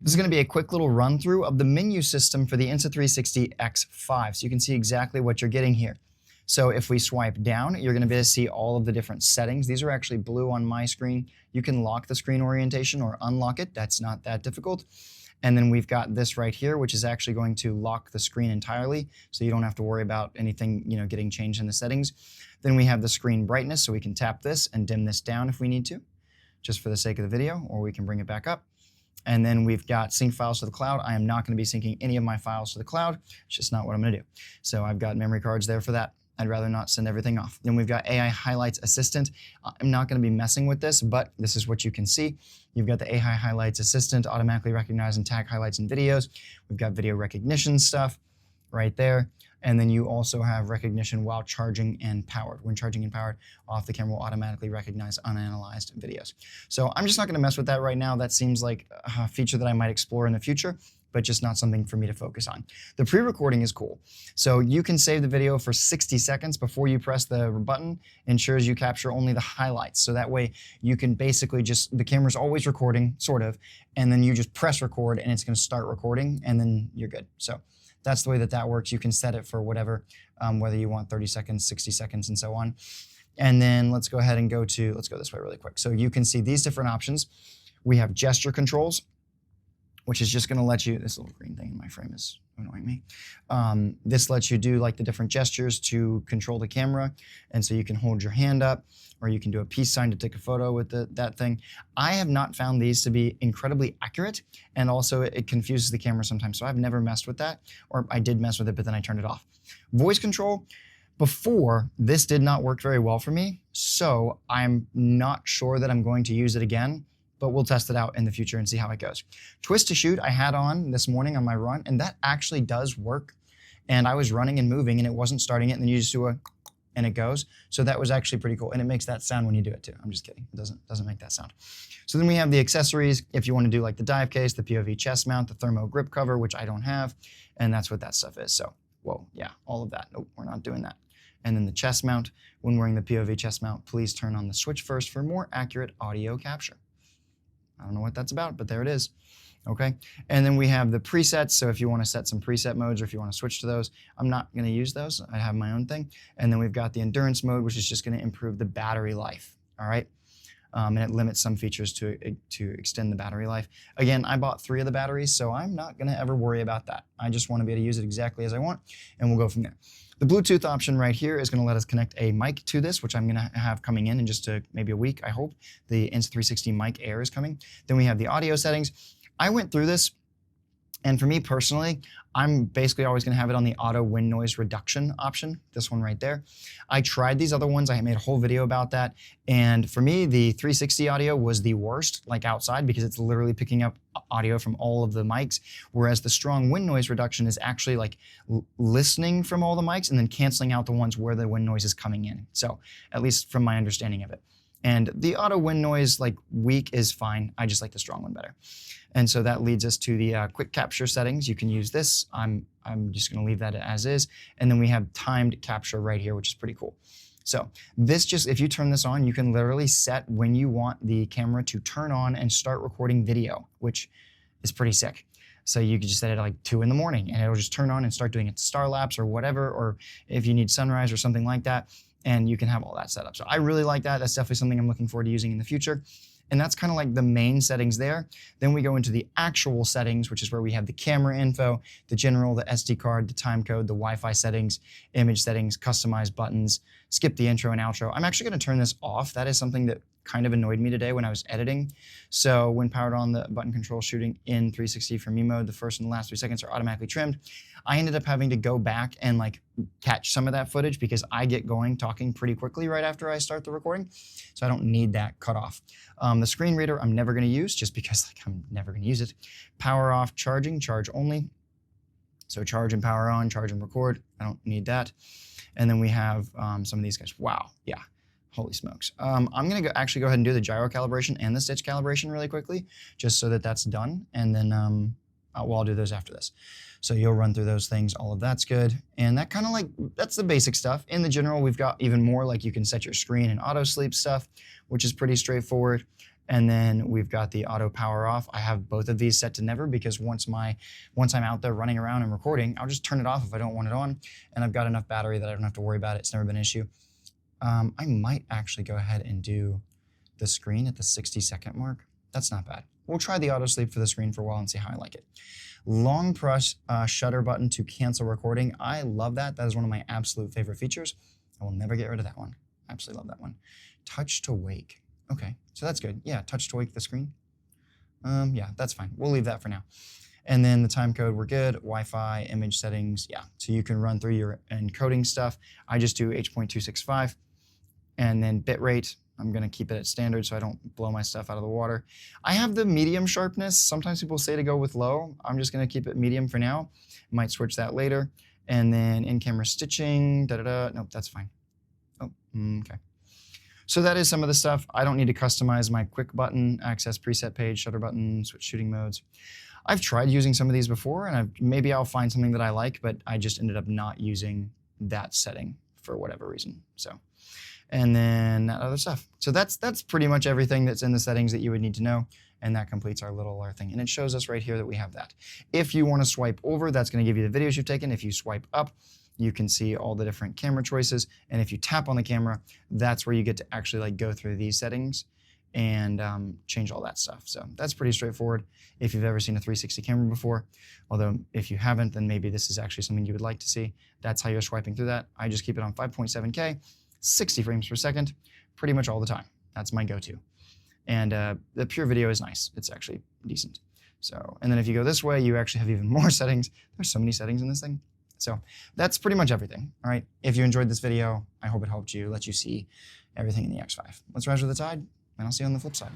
This is going to be a quick little run through of the menu system for the Insta360 X5, so you can see exactly what you're getting here. So if we swipe down, you're going to be able to see all of the different settings. These are actually blue on my screen. You can lock the screen orientation or unlock it. That's not that difficult. And then we've got this right here, which is actually going to lock the screen entirely, so you don't have to worry about anything, getting changed in the settings. Then we have the screen brightness, so we can tap this and dim this down if we need to, just for the sake of the video, or we can bring it back up. And then we've got sync files to the cloud. I am not going to be syncing any of my files to the cloud. It's just not what I'm going to do. So I've got memory cards there for that. I'd rather not send everything off. Then we've got AI Highlights Assistant. I'm not going to be messing with this, but this is what you can see. You've got the AI Highlights Assistant, automatically recognize and tag highlights in videos. We've got video recognition stuff right there. And then you also have recognition while charging and powered. When charging and powered, off the camera will automatically recognize unanalyzed videos. So I'm just not going to mess with that right now. That seems like a feature that I might explore in the future, but just not something for me to focus on. The pre-recording is cool. So you can save the video for 60 seconds before you press the button. Ensures you capture only the highlights. So that way you can basically the camera's always recording, sort of, and then you just press record and it's going to start recording and then you're good. So that's the way that works. You can set it for whatever, whether you want 30 seconds, 60 seconds, and so on. And then let's go ahead and let's go this way really quick. So you can see these different options. We have gesture controls, which is just going to let you, this little green thing in my frame is annoying me. This lets you do like the different gestures to control the camera. And so you can hold your hand up, or you can do a peace sign to take a photo with that thing. I have not found these to be incredibly accurate, and also it confuses the camera sometimes. So I've never messed with that, or I did mess with it, but then I turned it off. Voice control, before, this did not work very well for me. So I'm not sure that I'm going to use it again, but we'll test it out in the future and see how it goes. Twist to shoot I had on this morning on my run, and that actually does work. And I was running and moving and it wasn't starting it, and then you just do and it goes. So that was actually pretty cool. And it makes that sound when you do it too. I'm just kidding, it doesn't make that sound. So then we have the accessories, if you want to do like the dive case, the POV chest mount, the thermo grip cover, which I don't have, and that's what that stuff is. So, whoa, yeah, all of that. Nope, we're not doing that. And then the chest mount, when wearing the POV chest mount, please turn on the switch first for more accurate audio capture. I don't know what that's about, but there it is. Okay, and then we have the presets. So if you want to set some preset modes, or if you want to switch to those, I'm not going to use those. I have my own thing. And then we've got the endurance mode, which is just going to improve the battery life. All right, and it limits some features to extend the battery life. Again, I bought 3 of the batteries, so I'm not going to ever worry about that. I just want to be able to use it exactly as I want, and we'll go from there. The Bluetooth option right here is going to let us connect a mic to this, which I'm going to have coming in just maybe a week, I hope. The Insta360 Mic Air is coming. Then we have the audio settings. I went through this, and for me personally, I'm basically always going to have it on the auto wind noise reduction option, this one right there. I tried these other ones. I made a whole video about that. And for me, the 360 audio was the worst, like outside, because it's literally picking up audio from all of the mics, whereas the strong wind noise reduction is actually like listening from all the mics and then canceling out the ones where the wind noise is coming in. So at least from my understanding of it. And the auto wind noise, like weak, is fine. I just like the strong one better. And so that leads us to the quick capture settings. You can use this. I'm just going to leave that as is. And then we have timed capture right here, which is pretty cool. So this if you turn this on, you can literally set when you want the camera to turn on and start recording video, which is pretty sick. So you could just set it at like 2 in the morning and it'll just turn on and start doing it star lapse or whatever, or if you need sunrise or something like that, and you can have all that set up. So I really like that. That's definitely something I'm looking forward to using in the future. And that's kind of like the main settings there. Then we go into the actual settings, which is where we have the camera info, the general, the SD card, the time code, the Wi-Fi settings, image settings, customize buttons, skip the intro and outro. I'm actually going to turn this off. That is something that kind of annoyed me today when I was editing. So when powered on, the button control shooting in 360 for me mode, the first and the last 3 seconds are automatically trimmed. I ended up having to go back and like catch some of that footage because I get going talking pretty quickly right after I start the recording. So I don't need that cut off. The screen reader I'm never going to use just because like I'm never going to use it. Power off charging, charge only. So charge and power on, charge and record. I don't need that. And then we have some of these guys. Wow, yeah. Holy smokes. I'm going to actually go ahead and do the gyro calibration and the stitch calibration really quickly, just so that that's done. And then I'll do those after this. So you'll run through those things. All of that's good. And that kind of like, that's the basic stuff. In the general, we've got even more, like you can set your screen and auto sleep stuff, which is pretty straightforward. And then we've got the auto power off. I have both of these set to never because once I'm out there running around and recording, I'll just turn it off if I don't want it on. And I've got enough battery that I don't have to worry about it. It's never been an issue. I might actually go ahead and do the screen at the 60-second mark. That's not bad. We'll try the auto sleep for the screen for a while and see how I like it. Long press shutter button to cancel recording. I love that. That is one of my absolute favorite features. I will never get rid of that one. Absolutely love that one. Touch to wake. Okay, so that's good. Yeah, touch to wake the screen. Yeah, that's fine. We'll leave that for now. And then the time code, we're good. Wi-Fi, image settings, yeah. So you can run through your encoding stuff. I just do H.265. And then bitrate, I'm gonna keep it at standard so I don't blow my stuff out of the water. I have the medium sharpness. Sometimes people say to go with low. I'm just gonna keep it medium for now. Might switch that later. And then in-camera stitching, Nope, that's fine. Oh, okay. So that is some of the stuff. I don't need to customize my quick button, access preset page, shutter button, switch shooting modes. I've tried using some of these before, and maybe I'll find something that I like, but I just ended up not using that setting for whatever reason. So, and then that other stuff. So that's pretty much everything that's in the settings that you would need to know, and that completes our little thing. And it shows us right here that we have that. If you want to swipe over, that's going to give you the videos you've taken. If you swipe up, you can see all the different camera choices. And if you tap on the camera, that's where you get to actually like go through these settings and change all that stuff. So that's pretty straightforward if you've ever seen a 360 camera before. Although if you haven't, then maybe this is actually something you would like to see. That's how you're swiping through that. I just keep it on 5.7K, 60 frames per second, pretty much all the time. That's my go-to. And the pure video is nice. It's actually decent. So, and then if you go this way, you actually have even more settings. There's so many settings in this thing. So that's pretty much everything, all right? If you enjoyed this video, I hope it helped you, let you see everything in the X5. Let's rise with the tide, and I'll see you on the flip side.